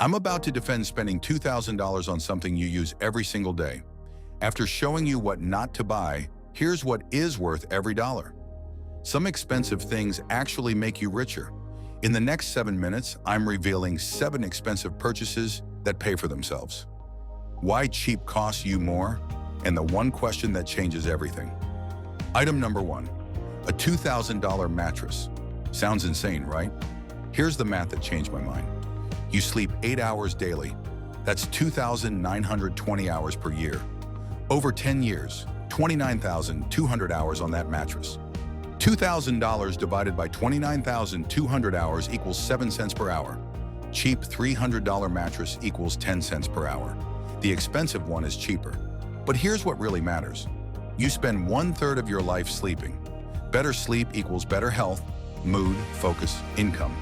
I'm about to defend spending $2,000 on something you use every single day. After showing you what not to buy, here's what is worth every dollar. Some expensive things actually make you richer. In the next 7 minutes, I'm revealing 7 expensive purchases that pay for themselves. Why cheap costs you more, and the one question that changes everything. Item number 1, a $2,000 mattress. Sounds insane, right? Here's the math that changed my mind. You sleep 8 hours daily. That's 2,920 hours per year. Over 10 years, 29,200 hours on that mattress. $2,000 divided by 29,200 hours equals 7 cents per hour. Cheap $300 mattress equals 10 cents per hour. The expensive one is cheaper. But here's what really matters. You spend 1/3 of your life sleeping. Better sleep equals better health, mood, focus, income.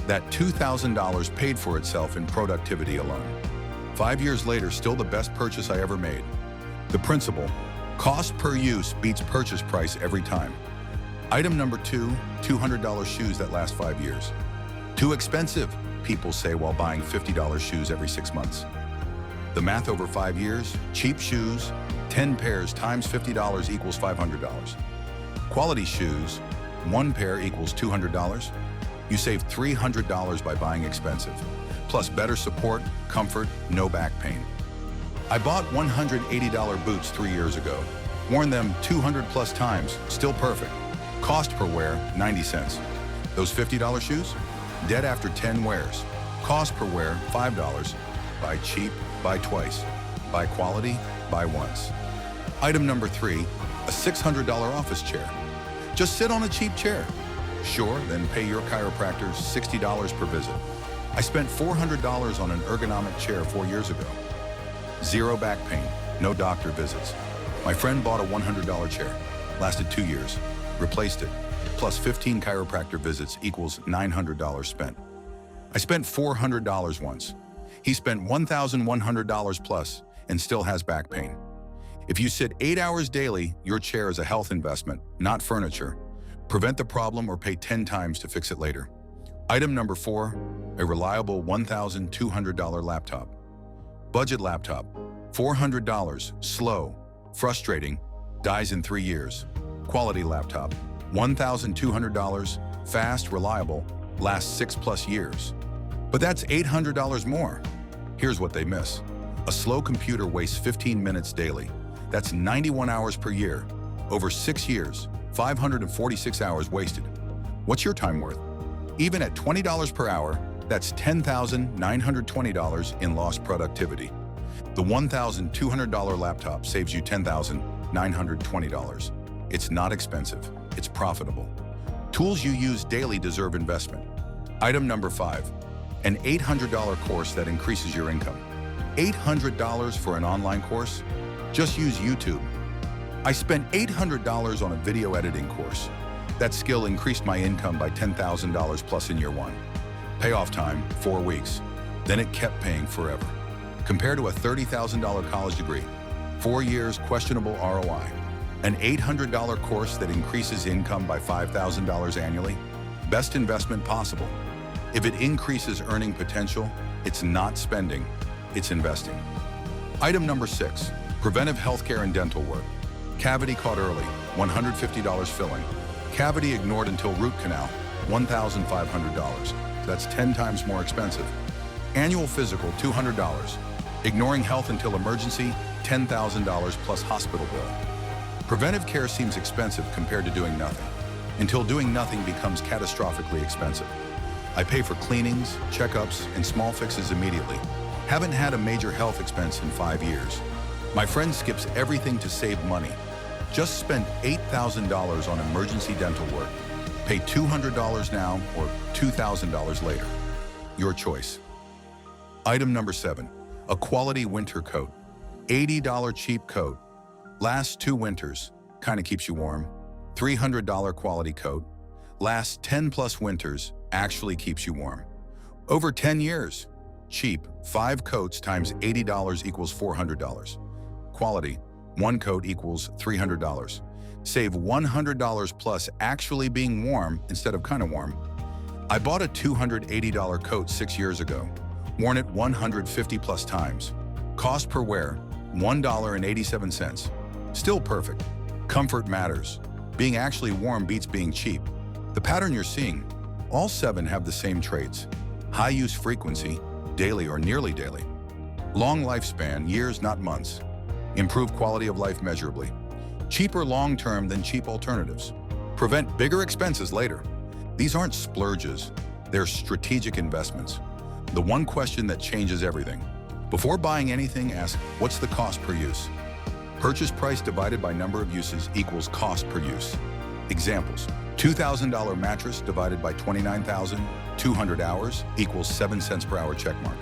That $2,000 paid for itself in productivity alone. 5 years later, still the best purchase I ever made. The principle, cost per use beats purchase price every time. Item number 2, $200 shoes that last 5 years. Too expensive, people say while buying $50 shoes every 6 months. The math over 5 years, cheap shoes, 10 pairs times $50 equals $500. Quality shoes, 1 pair equals $200. You save $300 by buying expensive, plus better support, comfort, no back pain. I bought $180 boots 3 years ago. Worn them 200 plus times, still perfect. Cost per wear, 90 cents. Those $50 shoes? Dead after 10 wears. Cost per wear, $5. Buy cheap, buy twice. Buy quality, buy once. Item number 3, a $600 office chair. Just sit on a cheap chair. Sure, then pay your chiropractor $60 per visit. I spent $400 on an ergonomic chair 4 years ago. Zero back pain, no doctor visits. My friend bought a $100 chair, lasted 2 years, replaced it, plus 15 chiropractor visits equals $900 spent. I spent $400 once. He spent $1,100 plus and still has back pain. If you sit 8 hours daily, your chair is a health investment, not furniture. Prevent the problem or pay 10 times to fix it later. Item number 4, a reliable $1,200 laptop. Budget laptop, $400, slow, frustrating, dies in 3 years. Quality laptop, $1,200, fast, reliable, lasts 6 plus years. But that's $800 more. Here's what they miss. A slow computer wastes 15 minutes daily. That's 91 hours per year. Over 6 years, 546 hours wasted. What's your time worth? Even at $20 per hour, that's $10,920 in lost productivity. The $1,200 laptop saves you $10,920. It's not expensive, it's profitable. Tools you use daily deserve investment. Item number 5, an $800 course that increases your income. $800 for an online course? Just use YouTube. I spent $800 on a video editing course. That skill increased my income by $10,000 plus in year 1. Payoff time, 4 weeks. Then it kept paying forever. Compared to a $30,000 college degree, 4 years questionable ROI. An $800 course that increases income by $5,000 annually? Best investment possible. If it increases earning potential, it's not spending, it's investing. Item number 6, preventive healthcare and dental work. Cavity caught early, $150 filling. Cavity ignored until root canal, $1,500. That's 10 times more expensive. Annual physical, $200. Ignoring health until emergency, $10,000 plus hospital bill. Preventive care seems expensive compared to doing nothing, until doing nothing becomes catastrophically expensive. I pay for cleanings, checkups, and small fixes immediately. Haven't had a major health expense in 5 years. My friend skips everything to save money. Just spent $8,000 on emergency dental work. Pay $200 now or $2,000 later. Your choice. Item number 7, a quality winter coat. $80 cheap coat. Lasts 2 winters, kinda keeps you warm. $300 quality coat. Lasts 10 plus winters, actually keeps you warm. Over 10 years. Cheap, 5 coats times $80 equals $400. Quality, 1 coat equals $300. Save $100 plus actually being warm instead of kinda warm. I bought a $280 coat 6 years ago. Worn it 150 plus times. Cost per wear, $1.87. Still perfect. Comfort matters. Being actually warm beats being cheap. The pattern you're seeing, all 7 have the same traits. High use frequency, daily or nearly daily. Long lifespan, years not months. Improve quality of life measurably. Cheaper long-term than cheap alternatives. Prevent bigger expenses later. These aren't splurges, they're strategic investments. The one question that changes everything. Before buying anything, ask, what's the cost per use? Purchase price divided by number of uses equals cost per use. Examples, $2,000 mattress divided by 29,200 hours equals 7 cents per hour checkmark.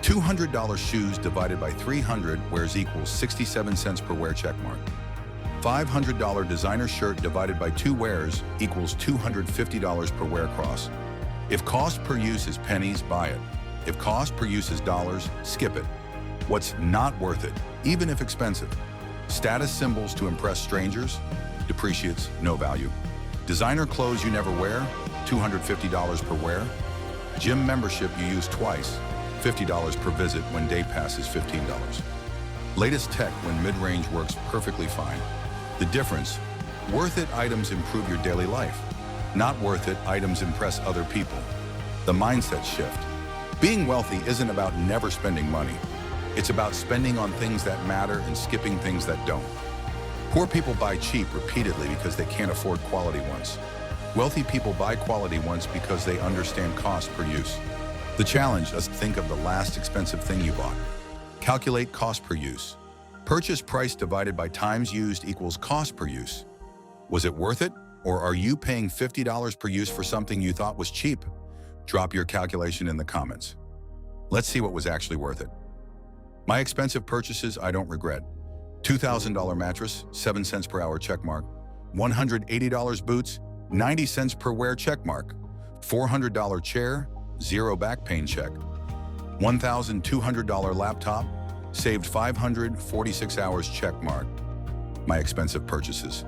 $200 shoes divided by 300 wears equals 67 cents per wear checkmark. $500 designer shirt divided by 2 wears equals $250 per wear cross. If cost per use is pennies, buy it. If cost per use is dollars, skip it. What's not worth it, even if expensive? Status symbols to impress strangers, depreciates, no value. Designer clothes you never wear, $250 per wear. Gym membership you use twice, $50 per visit when day pass is $15. Latest tech when mid-range works perfectly fine. The difference, worth it items improve your daily life. Not worth it items impress other people. The mindset shift. Being wealthy isn't about never spending money. It's about spending on things that matter and skipping things that don't. Poor people buy cheap repeatedly because they can't afford quality ones. Wealthy people buy quality ones because they understand cost per use. The challenge is think of the last expensive thing you bought. Calculate cost per use. Purchase price divided by times used equals cost per use. Was it worth it? Or are you paying $50 per use for something you thought was cheap? Drop your calculation in the comments. Let's see what was actually worth it. My expensive purchases I don't regret. $2,000 mattress, 7 cents per hour checkmark. $180 boots, 90 cents per wear checkmark. $400 chair, 0 back pain check. $1,200 laptop, saved 546 hours checkmark. My expensive purchases.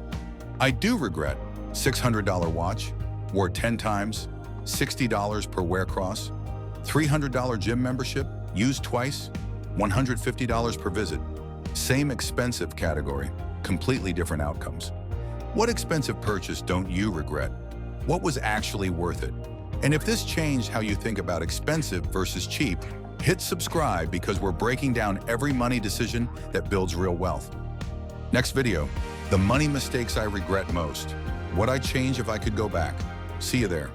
I do regret. $600 watch, wore 10 times, $60 per wear cross. $300 gym membership, used twice, $150 per visit. Same expensive category, completely different outcomes. What expensive purchase don't you regret? What was actually worth it? And if this changed how you think about expensive versus cheap, hit subscribe because we're breaking down every money decision that builds real wealth. Next video, the money mistakes I regret most. What I'd change if I could go back. See you there.